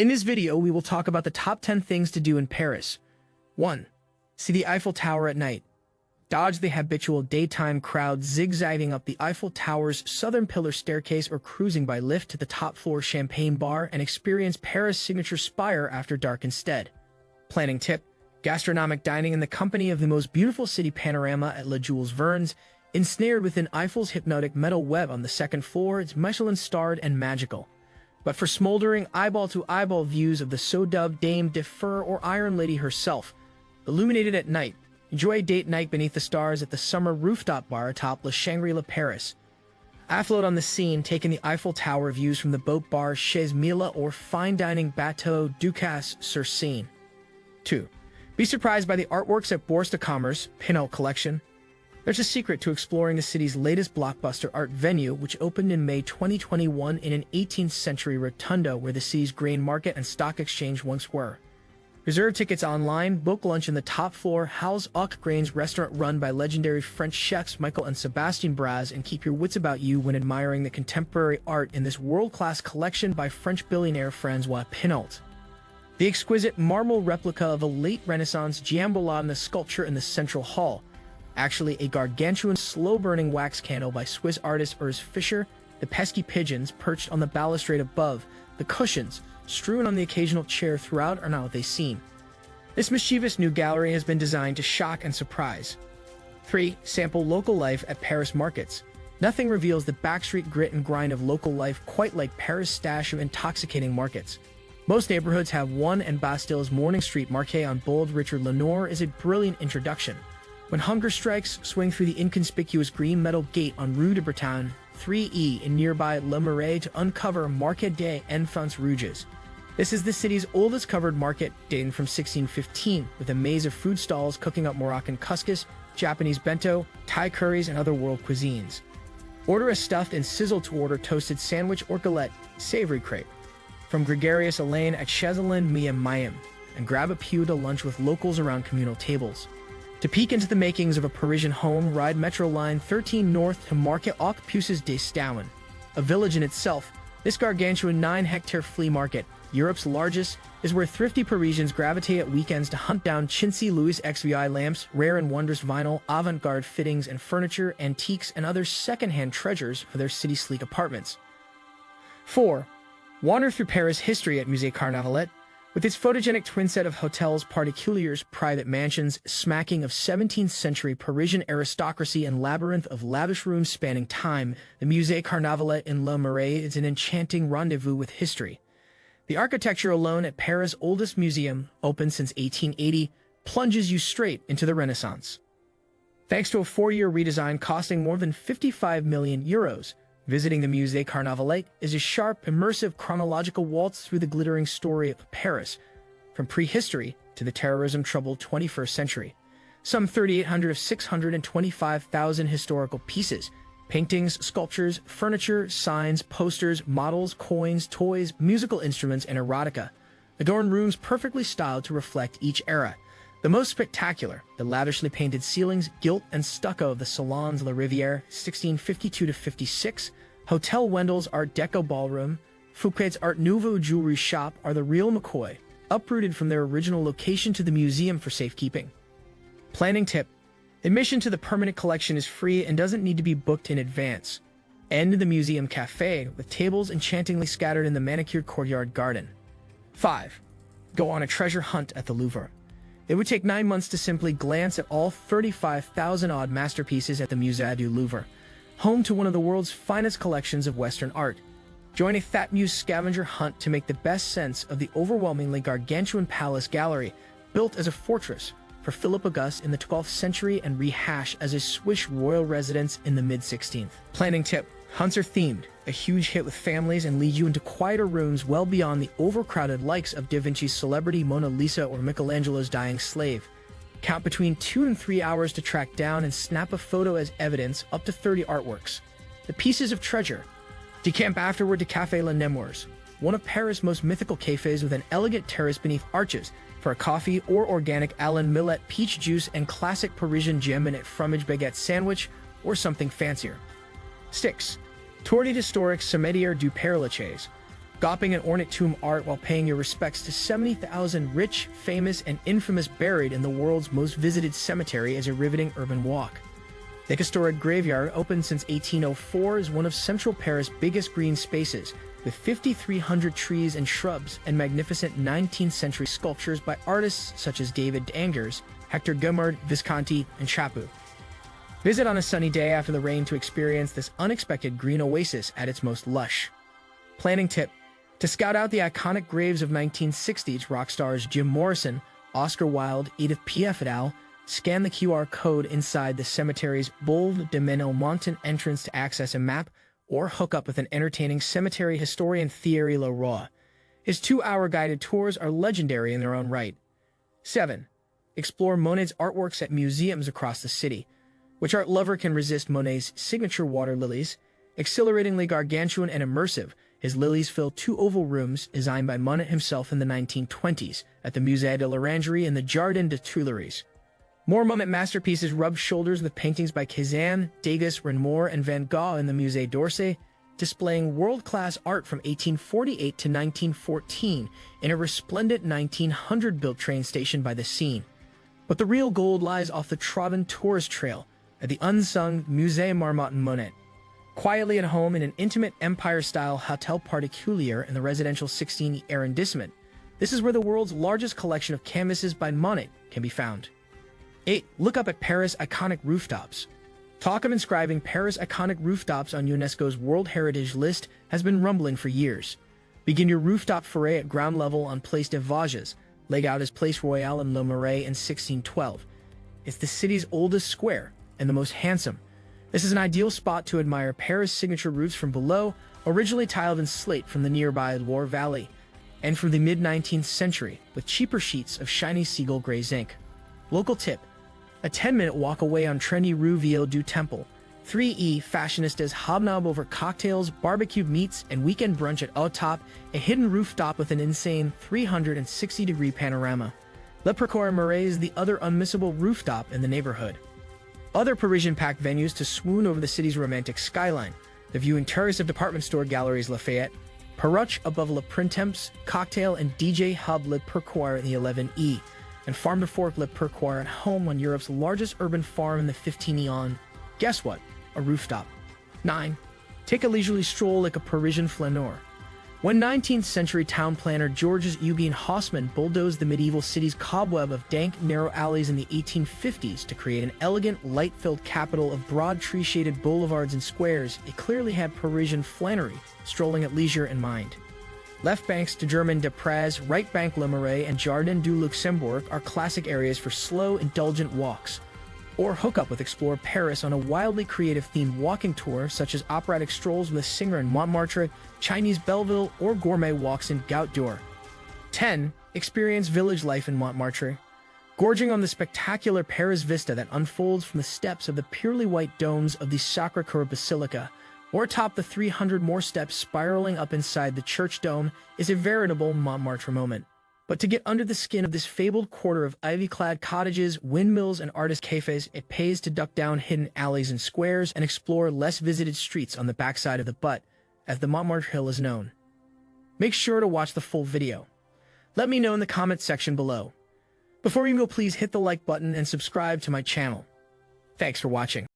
In this video, we will talk about the top 10 things to do in Paris. 1. See the Eiffel Tower at night. Dodge the habitual daytime crowd zigzagging up the Eiffel Tower's southern pillar staircase or cruising by lift to the top floor champagne bar and experience Paris' signature spire after dark instead. Planning tip: gastronomic dining in the company of the most beautiful city panorama at Le Jules Verne's, ensnared within Eiffel's hypnotic metal web on the second floor. It's Michelin-starred and magical. But for smoldering eyeball-to-eyeball views of the so-dubbed Dame de Fer or Iron Lady herself, illuminated at night, enjoy a date night beneath the stars at the summer rooftop bar atop Le Shangri-La Paris. Afloat on the scene, taking the Eiffel Tower views from the boat bar Chez Mila or fine dining Bateau Ducasse sur Seine. 2. Be surprised by the artworks at Bourse de Commerce, Pinot Collection. There's a secret to exploring the city's latest blockbuster art venue, which opened in May 2021 in an 18th-century rotunda where the city's grain market and stock exchange once were. Reserve tickets online, book lunch in the top floor Haus aux Grains restaurant run by legendary French chefs Michael and Sébastien Braz, and keep your wits about you when admiring the contemporary art in this world-class collection by French billionaire François Pinault. The exquisite marble replica of a late Renaissance Giambolata in the sculpture in the central hall, actually a gargantuan slow-burning wax candle by Swiss artist Urs Fischer, the pesky pigeons perched on the balustrade above, the cushions strewn on the occasional chair throughout are not what they seem. This mischievous new gallery has been designed to shock and surprise. 3. Sample local life at Paris markets. Nothing reveals the backstreet grit and grind of local life quite like Paris' stash of intoxicating markets. Most neighborhoods have one, and Bastille's Morning Street Marché on bold Richard Lenoir is a brilliant introduction. When hunger strikes, swing through the inconspicuous green metal gate on Rue de Bretagne 3E in nearby Le Marais to uncover Marché des Enfants Rouges. This is the city's oldest covered market, dating from 1615, with a maze of food stalls cooking up Moroccan couscous, Japanese bento, Thai curries, and other world cuisines. Order a stuffed and sizzle-to-order toasted sandwich or galette, savory crepe, from gregarious Elaine at Chezelin Mia Mayim, and grab a pew to lunch with locals around communal tables. To peek into the makings of a Parisian home, ride Metro Line 13 north to Marché aux Puces des Stouin. A village in itself, this gargantuan 9-hectare flea market, Europe's largest, is where thrifty Parisians gravitate at weekends to hunt down chintzy Louis XVI lamps, rare and wondrous vinyl, avant-garde fittings and furniture, antiques, and other second-hand treasures for their city-sleek apartments. 4. Wander through Paris history at Musée Carnavalet. With its photogenic twin set of hotels particuliers, private mansions, smacking of 17th-century Parisian aristocracy, and labyrinth of lavish rooms spanning time, the Musée Carnavalet in Le Marais is an enchanting rendezvous with history. The architecture alone at Paris' oldest museum, opened since 1880, plunges you straight into the Renaissance. Thanks to a 4-year redesign costing more than 55 million euros, visiting the Musée Carnavalet is a sharp, immersive chronological waltz through the glittering story of Paris, from prehistory to the terrorism-troubled 21st century. Some 3,800 of 625,000 historical pieces, paintings, sculptures, furniture, signs, posters, models, coins, toys, musical instruments, and erotica, adorn rooms perfectly styled to reflect each era. The most spectacular, the lavishly painted ceilings, gilt and stucco of the Salons La Rivière, 1652-56, Hotel Wendell's Art Deco ballroom, Fouquet's Art Nouveau jewelry shop are the real McCoy, uprooted from their original location to the museum for safekeeping. Planning tip: admission to the permanent collection is free and doesn't need to be booked in advance. End the museum cafe, with tables enchantingly scattered in the manicured courtyard garden. 5. Go on a treasure hunt at the Louvre. It would take 9 months to simply glance at all 35,000-odd masterpieces at the Musée du Louvre, home to one of the world's finest collections of Western art. Join a Fat Muse scavenger hunt to make the best sense of the overwhelmingly gargantuan palace gallery, built as a fortress for Philip Auguste in the 12th century and rehash as a Swiss royal residence in the mid-16th. Planning tip: hunts are themed, a huge hit with families, and lead you into quieter rooms well beyond the overcrowded likes of Da Vinci's celebrity Mona Lisa or Michelangelo's dying slave. Count between 2 and 3 hours to track down and snap a photo as evidence, up to 30 artworks. The pieces of treasure. Decamp afterward to Café Les Nemours, one of Paris' most mythical cafes with an elegant terrace beneath arches, for a coffee or organic Alain Millet peach juice and classic Parisian gem minute fromage baguette sandwich, or something fancier. Sticks. Tour de historique Cimetière du Père Lachaise. gawping at ornate tomb art while paying your respects to 70,000 rich, famous, and infamous buried in the world's most visited cemetery is a riveting urban walk. The historic graveyard, opened since 1804, is one of central Paris' biggest green spaces, with 5,300 trees and shrubs and magnificent 19th-century sculptures by artists such as David D'Angers, Hector Guimard, Visconti, and Chaput. Visit on a sunny day after the rain to experience this unexpected green oasis at its most lush. Planning tip: to scout out the iconic graves of 1960s rock stars Jim Morrison, Oscar Wilde, Edith Piaf et al., scan the QR code inside the cemetery's Boulevard de Ménilmontant entrance to access a map, or hook up with an entertaining cemetery historian Thierry Leroy. His 2-hour guided tours are legendary in their own right. 7. Explore Monet's artworks at museums across the city. Which art lover can resist Monet's signature water lilies? Exhilaratingly gargantuan and immersive, his lilies fill 2 oval rooms designed by Monet himself in the 1920s at the Musée de l'Orangerie and the Jardin des Tuileries. More Monet masterpieces rub shoulders with paintings by Cézanne, Degas, Renoir, and Van Gogh in the Musée d'Orsay, displaying world-class art from 1848 to 1914 in a resplendent 1900-built train station by the Seine. But the real gold lies off the trodden tourist trail at the unsung Musée Marmottan Monet. Quietly at home in an intimate Empire-style Hotel Particulier in the residential 16 arrondissement, this is where the world's largest collection of canvases by Monet can be found. 8. Look up at Paris' iconic rooftops. Talk of inscribing Paris' iconic rooftops on UNESCO's World Heritage List has been rumbling for years. Begin your rooftop foray at ground level on Place des Vosges, laid out as Place Royale in Le Marais in 1612. It's the city's oldest square and the most handsome. This is an ideal spot to admire Paris' signature roofs from below, originally tiled in slate from the nearby Loire Valley, and from the mid-19th century, with cheaper sheets of shiny seagull gray zinc. Local tip: a 10-minute walk away on trendy Rue Vieux du Temple. 3E fashionistas hobnob over cocktails, barbecued meats, and weekend brunch at Au Top, a hidden rooftop with an insane 360-degree panorama. Le Marais is the other unmissable rooftop in the neighborhood. Other Parisian-packed venues to swoon over the city's romantic skyline: the viewing terrace of department store Galeries Lafayette, Perruche above Le Printemps, cocktail and DJ hub Le Pourquoi in the 11E, and Farm to Fork Le Pourquoi at home on Europe's largest urban farm in the 15 Eon. Guess what? A rooftop. 9. Take a leisurely stroll like a Parisian flaneur. When 19th century town planner Georges Eugene Haussmann bulldozed the medieval city's cobweb of dank, narrow alleys in the 1850s to create an elegant, light-filled capital of broad tree-shaded boulevards and squares, it clearly had Parisian flânery, strolling at leisure in mind. Left banks to German des Prés, right bank Le Marais, and Jardin du Luxembourg are classic areas for slow, indulgent walks. Or hook up with Explore Paris on a wildly creative-themed walking tour, such as operatic strolls with a singer in Montmartre, Chinese Belleville, or gourmet walks in Goutte d'Or. 10. Experience village life in Montmartre. Gorging on the spectacular Paris vista that unfolds from the steps of the purely white domes of the Sacré-Cœur Basilica, or atop the 300 more steps spiraling up inside the church dome, is a veritable Montmartre moment. But to get under the skin of this fabled quarter of ivy-clad cottages, windmills, and artist cafes, it pays to duck down hidden alleys and squares and explore less visited streets on the backside of the butt, as the Montmartre Hill is known. Make sure to watch the full video. Let me know in the comment section below. Before you go, please hit the like button and subscribe to my channel. Thanks for watching.